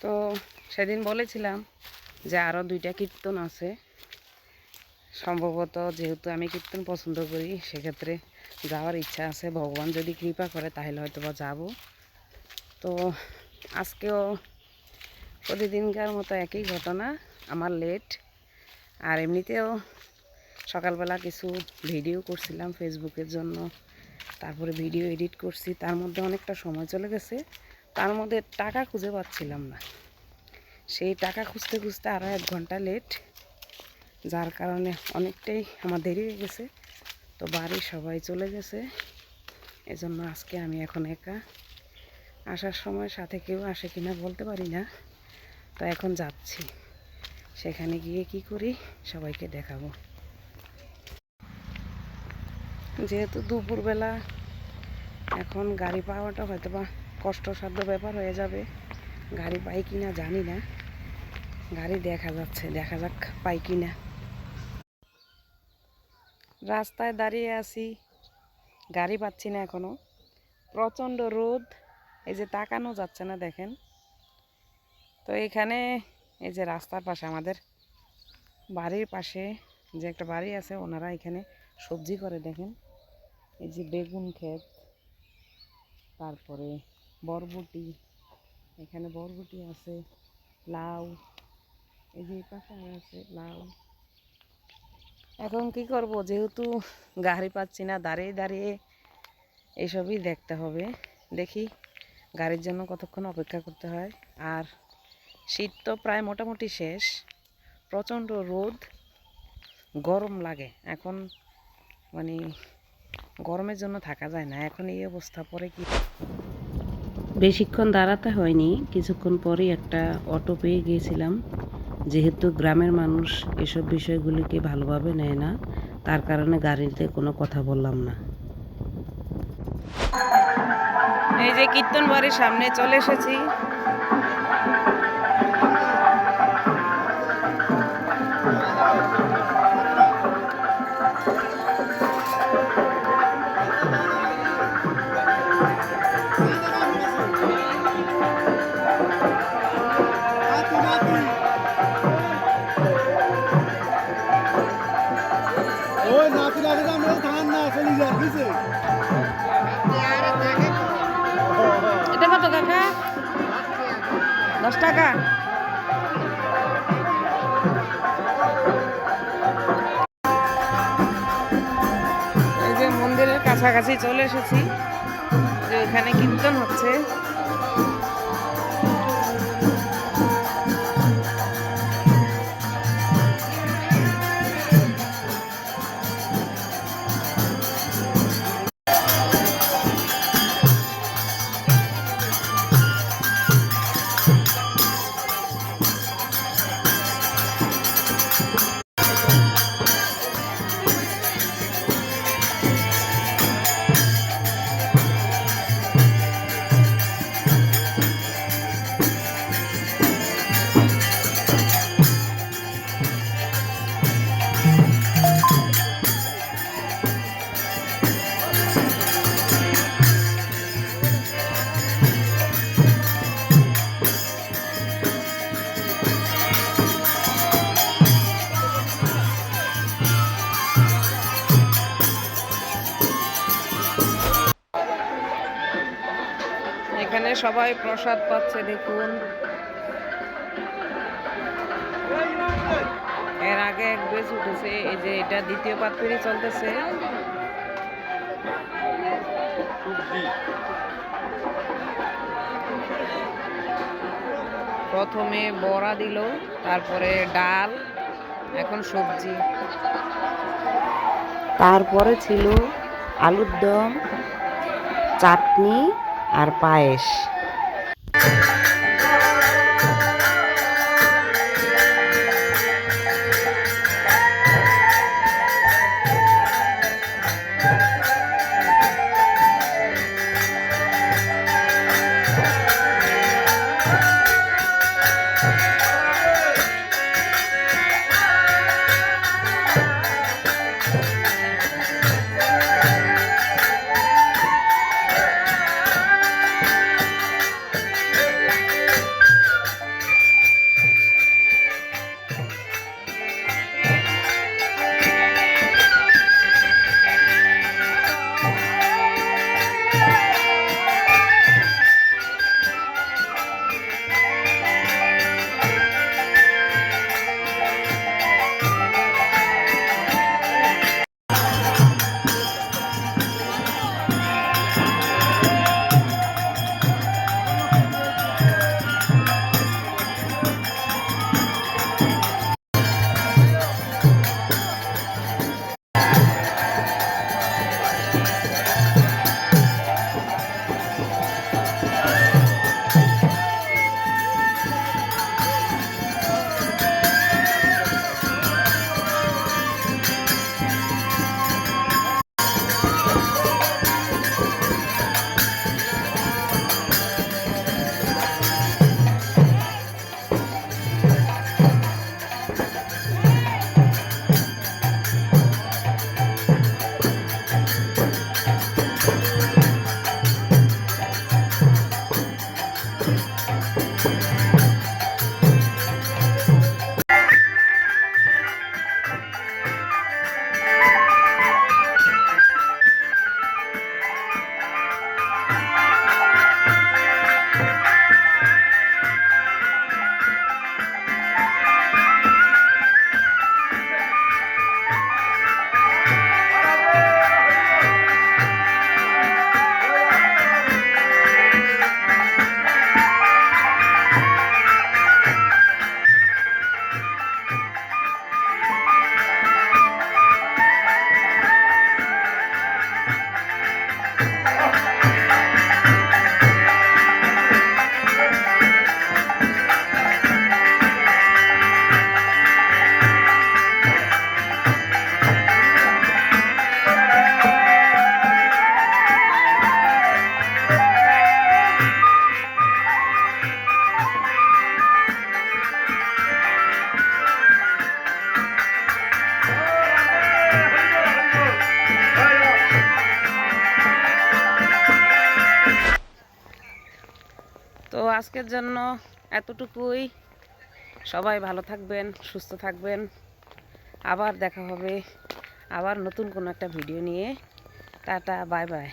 তো সেদিন বলেছিলাম যে আরও 2টা কীর্তন আছে। সম্ভবত যেহেতু আমি কীর্তন পছন্দ করি, সেক্ষেত্রে যাওয়ার ইচ্ছা আছে। ভগবান যদি কৃপা করে তাহলে হয়তো বা যাব। তো আজকেও প্রতিদিনকার মতো একই ঘটনা, আমার লেট। আর এমনিতেও সকালবেলা কিছু ভিডিও করছিলাম ফেসবুকের জন্য, তারপরে ভিডিও এডিট করছি, তার মধ্যে অনেকটা সময় চলে গেছে। তার মধ্যে টাকা খুঁজে পাচ্ছিলাম না, সেই টাকা খুঁজতে খুঁজতে আরও 1 ঘন্টা লেট, যার কারণে অনেকটাই আমার দেরি হয়ে গেছে। তো বাড়ির সবাই চলে গেছে, এজন্য আজকে আমি এখন একা। আসার সময় সাথে কেউ আসে কিনা বলতে পারি না। তো এখন যাচ্ছি, সেখানে গিয়ে কি করি সবাইকে দেখাবো। যেহেতু দুপুরবেলা, এখন গাড়ি পাওয়াটা হয়তো বা কষ্টসাধ্য ব্যাপার হয়ে যাবে। গাড়ি পাই কিনা জানি না, গাড়ি দেখা যাচ্ছে, দেখা যাক পাই কিনা। রাস্তায় দাঁড়িয়ে আছি, গাড়ি পাচ্ছি না এখনো। প্রচণ্ড রোদ, এই যে তাকানো যাচ্ছে না, দেখেন। তো এখানে এই যে রাস্তার পাশে, আমাদের বাড়ির পাশে যে একটা বাড়ি আছে, ওনারা এখানে সবজি করে, দেখেন। এই যে বেগুন ক্ষেত, তারপরে বরবটি, এখানে বরবটি আছে, লাউ, এই যে এই পাশে আর আছে লাউ। এখন কি করব, যেহেতু গাড়ি পাচ্ছি না, দাঁড়িয়ে দাঁড়িয়ে এইসবই দেখতে হবে। দেখি গাড়ির জন্য কতক্ষণ অপেক্ষা করতে হয়। আর শীত তো প্রায় মোটামুটি শেষ, প্রচণ্ড রোদ, গরম লাগে এখন, মানে গরমের জন্য থাকা যায় না এখন এই অবস্থা। পরে কি বেশিক্ষণ দাঁড়াতে হয়নি, কিছুক্ষণ পরেই একটা অটো পেয়ে গিয়েছিলাম। যেহেতু গ্রামের মানুষ এসব বিষয়গুলিকে ভালোভাবে নেয় না, তার কারণে গাড়িতে কোনো কথা বললাম না। এই যে কীর্তন বাড়ির সামনে চলে এসেছি। এটা কত কাকা? 10 টাকা। এই যে মন্দিরের কাছাকাছি চলে এসেছি, যে এখানে কীর্তন হচ্ছে। এখানে সবাই প্রসাদ পাচ্ছে, দেখুন। এর আগে এক বেশ উঠেছে, এই যে এটা দ্বিতীয় পাত্রী চলতেছে। প্রথমে বড়া দিল, তারপরে ডাল, এখন সবজি, তারপরে ছিল আলুর দম, চাটনি আর পায়েস। তো আজকের জন্য এতটুকুই। সবাই ভালো থাকবেন, সুস্থ থাকবেন। আবার দেখা হবে আবার নতুন কোনো একটা ভিডিও নিয়ে। Tata, bye bye.